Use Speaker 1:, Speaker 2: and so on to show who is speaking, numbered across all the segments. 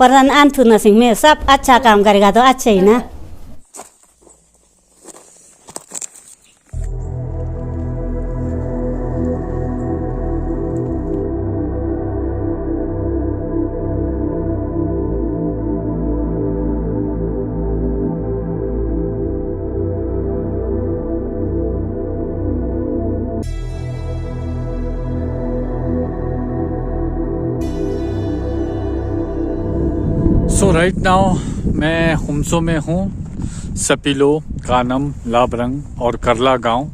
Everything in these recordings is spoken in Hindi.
Speaker 1: प्रधान आंथुना सिंह में सब अच्छा काम करेगा तो अच्छा ही ना।
Speaker 2: सो राइट नाउ मैं हुमसो में हूँ। सपिलो, कानम, लाबरंग और करला गांव,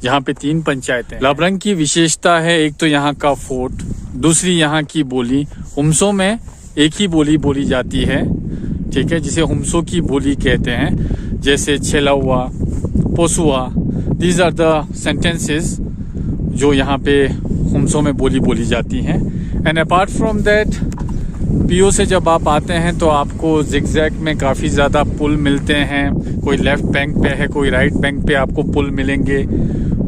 Speaker 2: यहाँ पे 3 पंचायतें। लाबरंग की विशेषता है एक तो यहाँ का फोर्ट, दूसरी यहाँ की बोली। हुमसो में एक ही बोली बोली जाती है, ठीक है, जिसे हुमसो की बोली कहते हैं। जैसे छेलावा, पोसुआ, दीज आर द सेंटेंसेस जो यहाँ पे हुमसो में बोली जाती हैं। And apart from that, PO से जब आप आते हैं तो आपको जिगजैग में काफ़ी ज़्यादा पुल मिलते हैं। कोई लेफ्ट बैंक पे है, कोई राइट बैंक पे आपको पुल मिलेंगे।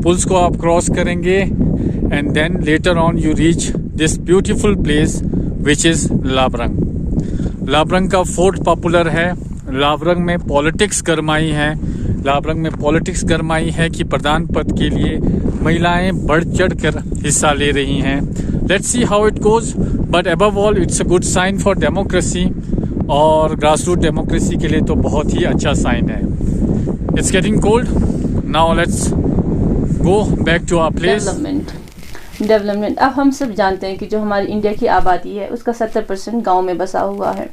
Speaker 2: पुल्स को आप क्रॉस करेंगे and then later on you reach this beautiful place which is Labrang. Labrang का फोर्ट पॉपुलर है। लाबरंग में पॉलिटिक्स गरमाई है। लाबरंग में पॉलिटिक्स गरमाई है कि प्रधान पद के लिए महिलाएं बढ़ चढ़ कर हिस्सा ले रही हैं। Let's see how it goes, but above all it's a good sign for democracy, और ग्रास रूट डेमोक्रेसी के लिए तो बहुत ही अच्छा साइन है। It's getting cold now, let's go back to our place.
Speaker 3: Development अब हम सब जानते हैं कि जो हमारी इंडिया की आबादी है उसका 70% गाँव में बसा हुआ है,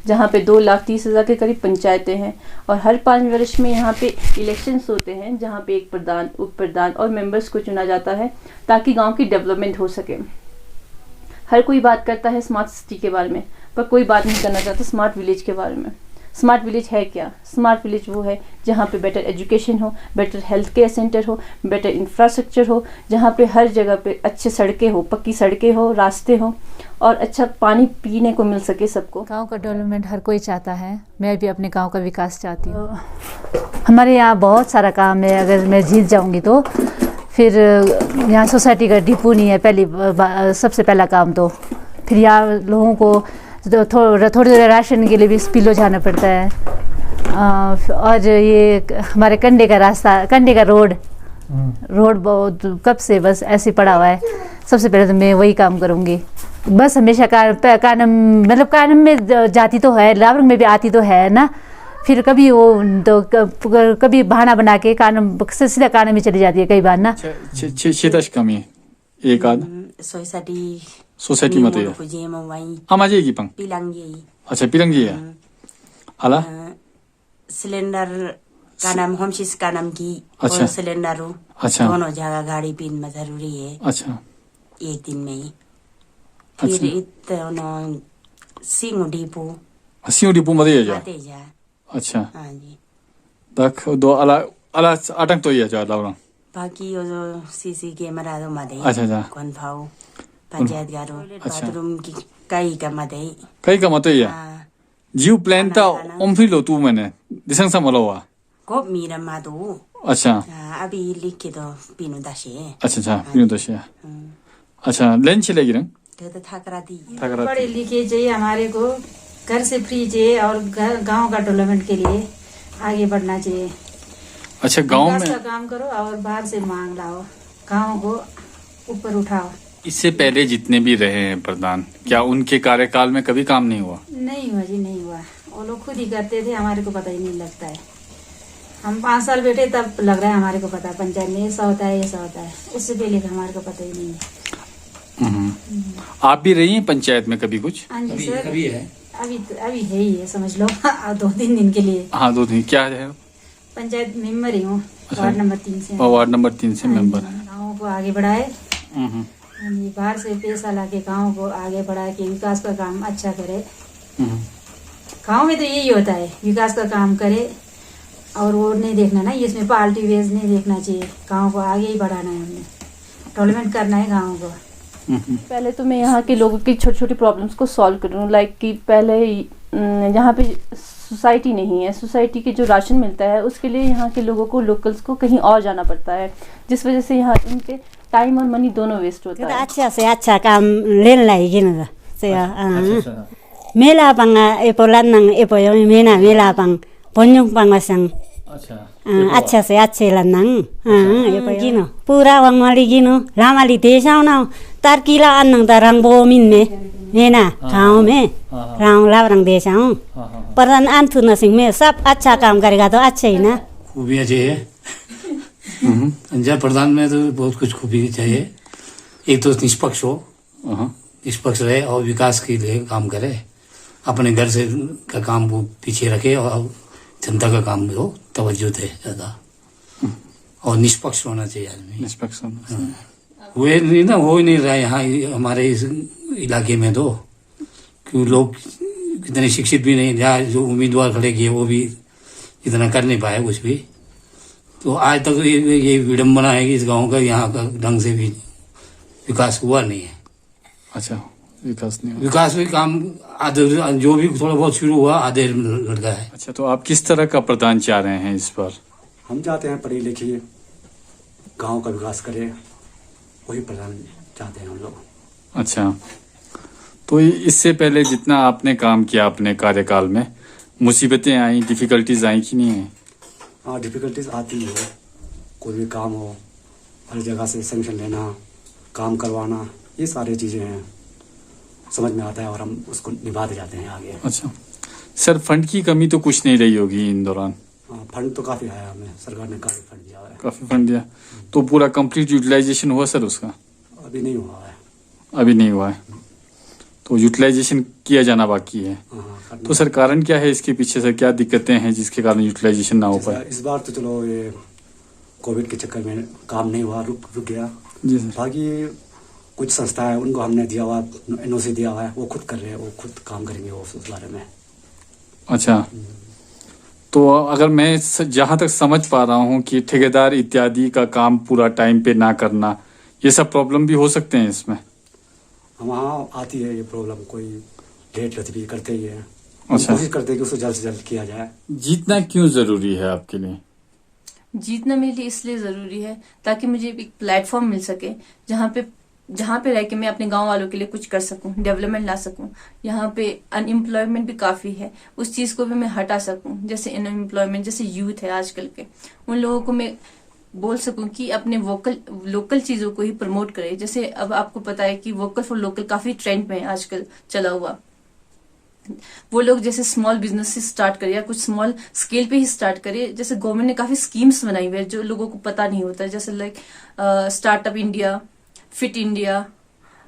Speaker 3: जहाँ पे 2,30,000 के करीब पंचायतें हैं। और हर 5 वर्ष में यहाँ पे इलेक्शंस होते हैं, जहाँ पे एक प्रधान, उप प्रधान और मेंबर्स को चुना जाता है ताकि गांव की डेवलपमेंट हो सके। हर कोई बात करता है स्मार्ट सिटी के बारे में, पर कोई बात नहीं करना चाहता स्मार्ट विलेज के बारे में। स्मार्ट विलेज है क्या? स्मार्ट विलेज वो है जहाँ पे बेटर एजुकेशन हो, बेटर हेल्थ केयर सेंटर हो, बेटर इंफ्रास्ट्रक्चर हो, जहाँ पे हर जगह पे अच्छे सड़कें हो, पक्की सड़कें हो, रास्ते हो और अच्छा पानी पीने को मिल सके सबको।
Speaker 4: गांव का डेवलपमेंट हर कोई चाहता है। मैं भी अपने गांव का विकास चाहती हूँ। हमारे यहाँ बहुत सारा काम है। अगर मैं जीत जाऊँगी तो फिर यहाँ सोसाइटी का डिपो नहीं है, सबसे पहला काम तो। फिर यहाँ लोगों को थोड़े राशन के लिए भी स्पीलो जाना पड़ता है। और ये हमारे कंडे का रास्ता, कंडे का रोड बहुत कब से बस ऐसे पड़ा हुआ है। सबसे पहले तो मैं वही काम करूँगी। बस हमेशा कानम, मतलब कानम में जाती तो है, लाबरंग में भी आती तो है ना। फिर कभी वो तो कभी बहाना बना के कानम से सीधा कानम में चली जाती है कई बार ना।
Speaker 2: कमी एक आध सोसाइटी में तो हमारे की पंग अच्छा पिरंगी है। हाला
Speaker 5: सिलेंडर का नाम होमसिस का नाम की
Speaker 2: अच्छा।
Speaker 5: और सिलेंडर
Speaker 2: अच्छा।
Speaker 5: दोनों जगह गाड़ी पिन में जरूरी है।
Speaker 2: अच्छा।
Speaker 5: एक दिन में ही फिर इतना सिंह डिपो
Speaker 2: मदे जा। अच्छा।
Speaker 5: हाँ जी।
Speaker 2: तक दो अला अटक तो ये जा लावरंग।
Speaker 5: बाकी वो जो सीसी कैमरा तो मदे।
Speaker 2: अच्छा अच्छा।
Speaker 5: कौन भाव पंचायत गारो बाथरूम की कई का मदे।
Speaker 2: कई का मदे या। जीव प्लान ता ओमफी लो तू मैंने दिसंग सा मलोवा।
Speaker 5: को मीरा मादो।
Speaker 2: अच्छा।
Speaker 5: अभी लिख के तो पीनो दाशे।
Speaker 2: अच्छा अच्छा पीनो दाशे। अच्छा लंच लेगी रंग।
Speaker 5: तो थाकरा दी।
Speaker 6: पढ़े लिखे चाहिए हमारे को, घर से फ्री चाहिए और गांव का डेवलपमेंट के लिए आगे बढ़ना चाहिए।
Speaker 2: अच्छा गांव में
Speaker 6: का काम करो और बाहर से मांग लाओ, गांव को ऊपर उठाओ।
Speaker 2: इससे पहले जितने भी रहे हैं प्रधान, क्या उनके कार्यकाल में कभी काम नहीं हुआ?
Speaker 6: नहीं हुआ जी, नहीं हुआ। वो लोग खुद ही करते थे, हमारे को पता ही नहीं लगता है। हम 5 साल बैठे तब लग रहा है हमारे को पता, पंचायत में ऐसा होता है ऐसा होता है। उससे पहले हमारे को पता ही नहीं है।
Speaker 2: आप भी रही हैं पंचायत में कभी कुछ?
Speaker 6: हाँ जी सर, अभी है ही है, समझ लो 2-3 दिन के लिए।
Speaker 2: हाँ 2 दिन। क्या है?
Speaker 6: पंचायत मेंबर ही हूँ, वार्ड नंबर 3 से।
Speaker 2: वार्ड नंबर 3 से मेंबर है।
Speaker 6: गाँव को आगे बढ़ाए, बाहर से पैसा लाके गाँव को आगे बढ़ा के विकास का काम अच्छा करे। गाँव में तो यही होता है, विकास का काम करे और वो नहीं देखना ना, इसमें पार्टी वेज नहीं देखना चाहिए। गाँव को आगे ही बढ़ाना है, हमने डेवलपमेंट करना है गाँव को।
Speaker 3: पहले तो मैं यहाँ के लोगों की छोटी छोटी प्रॉब्लम्स को सॉल्व करूँ। लाइक कि पहले यहाँ पे सोसाइटी नहीं है, सोसाइटी के जो राशन मिलता है उसके लिए यहाँ के लोगों को, लोकल्स को कहीं और जाना पड़ता है, जिस वजह से यहाँ उनके टाइम और मनी दोनों वेस्ट होता है।
Speaker 1: अच्छा से अच्छा काम लेन लाएगी ना से Melapang epolan nang epoyo mena melapang ponyong pangasang अच्छा से अच्छे लन्नंग epoyo gino pura wang mali gino ramali desao na tarkila annang tarang bo minne mena गांव में राम लावरंग देसाओ प्रधान अंतुन सिंह में सब अच्छा काम करेगा तो अच्छा ही ना
Speaker 7: खूबियाँ चाहिए पंचायत प्रधान में तो बहुत कुछ खूबी चाहिए। एक तो निष्पक्ष हो, निष्पक्ष रहे और विकास के लिए काम करे, अपने घर से का काम वो पीछे रखे और जनता का काम हो तवज्जो दे ज्यादा और निष्पक्ष होना चाहिए आदमी।
Speaker 2: निष्पक्ष
Speaker 7: हुए नहीं ना, हो ही नहीं रहा यहाँ हमारे इस इलाके में तो, क्यों लोग कितने शिक्षित भी नहीं, जहाँ जो उम्मीदवार खड़े किए वो भी इतना कर नहीं पाए कुछ भी। तो आज तक ये विडम्बना है कि इस गांव का यहाँ का ढंग से भी विकास हुआ नहीं है।
Speaker 2: अच्छा, विकास नहीं हुआ।
Speaker 7: विकास भी काम आधे, जो भी थोड़ा बहुत शुरू हुआ आधे लड़का है।
Speaker 2: अच्छा, तो आप किस तरह का प्रदान चाह रहे हैं इस बार?
Speaker 8: हम चाहते हैं पढ़े लिखे गांव का विकास करे, वही प्रधान चाहते हैं हम लोग।
Speaker 2: अच्छा, तो इससे पहले जितना आपने काम किया अपने कार्यकाल में, मुसीबतें आई, डिफिकल्टीज आई कि नहीं है?
Speaker 8: हाँ, डिफिकल्टीज आती है, कोई भी काम हो हर जगह से सैंक्शन लेना, काम करवाना, ये सारी चीज़ें हैं, समझ में आता है और हम उसको निभाते जाते हैं आगे।
Speaker 2: अच्छा सर, फंड की कमी तो कुछ नहीं रही होगी इन दौरान?
Speaker 8: हाँ, फंड तो काफ़ी आया, हमें सरकार ने काफ़ी फंड दिया है।
Speaker 2: काफ़ी फंड दिया, तो पूरा कंप्लीट यूटिलाइजेशन हुआ सर उसका?
Speaker 8: अभी नहीं हुआ है।
Speaker 2: अभी नहीं हुआ है, तो यूटिलाइजेशन किया जाना बाकी है।
Speaker 8: हाँ,
Speaker 2: तो सर कारण क्या है इसके पीछे, सर क्या दिक्कतें हैं जिसके कारण यूटिलाइजेशन ना हो पाए?
Speaker 8: इस बार तो चलो ये कोविड के चक्कर में काम नहीं हुआ, रुक गया
Speaker 2: जी सर।
Speaker 8: बाकी कुछ संस्था है उनको हमने दिया हुआ, NOC दिया हुआ है, वो खुद कर रहे हैं, वो खुद काम करेंगे वो उस बारे में।
Speaker 2: अच्छा, तो अगर मैं जहाँ तक समझ पा रहा हूँ कि ठेकेदार इत्यादि का काम पूरा टाइम पे ना करना, ये सब प्रॉब्लम भी हो सकते हैं इसमें?
Speaker 8: वहाँ आती है ये प्रॉब्लम, कोई लेट लती भी करते ही है।
Speaker 2: अच्छा,
Speaker 8: कोशिश करते हैं कि उसको जल्द से जल्द किया जाए।
Speaker 2: जीतना क्यों जरूरी है आपके लिए?
Speaker 3: जीतना मेरे लिए इसलिए जरूरी है ताकि मुझे एक प्लेटफॉर्म मिल सके जहाँ पे रह के मैं अपने गांव वालों के लिए कुछ कर सकूं, डेवलपमेंट ला सकूं। यहाँ पे अनएम्प्लॉयमेंट भी काफी है, उस चीज को भी मैं हटा सकूं। जैसे अनएम्प्लॉयमेंट, जैसे यूथ है आजकल के, उन लोगों को मैं बोल सकूं कि अपने लोकल चीजों को ही प्रमोट करे। जैसे अब आपको पता है कि वोकल फॉर लोकल काफी ट्रेंड में है आजकल चला हुआ। वो लोग जैसे स्मॉल बिजनेस से स्टार्ट करे या कुछ स्मॉल स्केल पे ही स्टार्ट करे। जैसे गवर्नमेंट ने काफी स्कीम्स बनाई हुई है जो लोगों को पता नहीं होता, जैसे like startup India, fit India,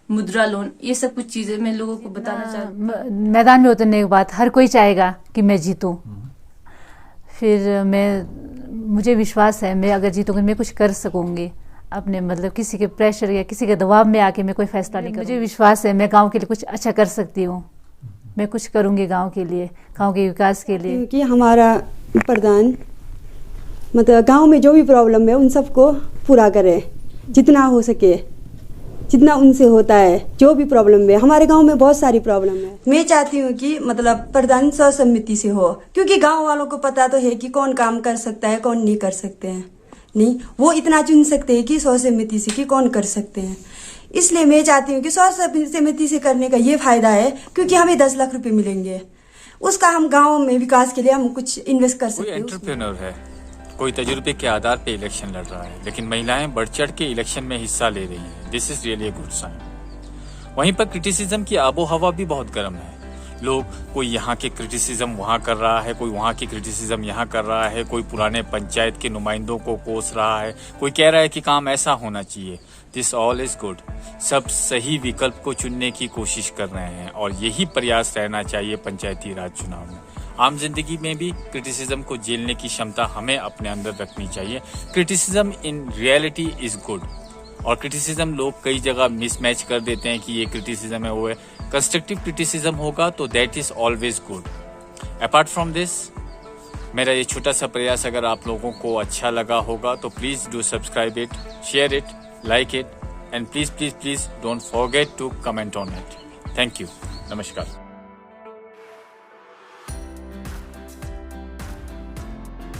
Speaker 3: मुद्रा लोन, ये सब कुछ चीजें मैं लोगों को बताना चाहती।
Speaker 4: मैदान में उतरने के बाद हर कोई चाहेगा कि मैं जीतूं। फिर मुझे विश्वास है मैं अगर जीतूंगी मैं कुछ कर सकूंगी अपने, मतलब किसी के प्रेशर या किसी के दबाव में आके मैं कोई फैसला नहीं करूंगी। मुझे विश्वास है मैं गांव के लिए कुछ अच्छा कर सकती हूँ, मैं कुछ करूंगी गांव के लिए, गांव के विकास के लिए।
Speaker 9: क्योंकि हमारा प्रधान मतलब गांव में जो भी प्रॉब्लम है उन सबको पूरा करे, जितना हो सके, जितना उनसे होता है। जो भी प्रॉब्लम है, हमारे गांव में बहुत सारी प्रॉब्लम है। मैं चाहती हूँ कि मतलब प्रधान सर्वसम्मति से हो, क्योंकि गांव वालों को पता तो है कि कौन काम कर सकता है, कौन नहीं कर सकते हैं। नहीं, वो इतना चुन सकते हैं कि सर्वसम्मति से कि कौन कर सकते हैं। इसलिए मैं चाहती हूँ कि सर्वसम्मति से करने का ये फायदा है क्योंकि हमें 10 लाख रुपए मिलेंगे, उसका हम गाँव में विकास के लिए हम कुछ इन्वेस्ट कर सकते हैं।
Speaker 2: एंटरप्रेन्योर है, कोई तजुर्बे के आधार पे इलेक्शन लड़ रहा है, लेकिन महिलाएं बढ़ चढ़ के इलेक्शन में हिस्सा ले रही हैं। This is really a good sign. वहीं पर क्रिटिसिज्म की आबो हवा भी बहुत गर्म है। लोग, कोई यहाँ के क्रिटिसिज्म वहाँ कर रहा है, कोई वहाँ की क्रिटिसिज्म यहाँ कर रहा है, कोई पुराने पंचायत के नुमाइंदों को कोस रहा है, कोई कह रहा है कि काम ऐसा होना चाहिए। This all is good. सब सही विकल्प को चुनने की कोशिश कर रहे हैं और यही प्रयास रहना चाहिए पंचायती राज चुनाव में। आम जिंदगी में भी क्रिटिसिज्म को झेलने की क्षमता हमें अपने अंदर रखनी चाहिए। Criticism in reality is good, और क्रिटिसिज्म लोग कई जगह मिसमैच कर देते हैं कि ये क्रिटिसिज्म है, वो है। कंस्ट्रक्टिव क्रिटिसिज्म होगा तो that is always good. Apart from this, मेरा ये छोटा सा प्रयास अगर आप लोगों को अच्छा लगा होगा तो please do subscribe it, share it, like it, and please don't forget to comment on it. Thank you. Namaskar.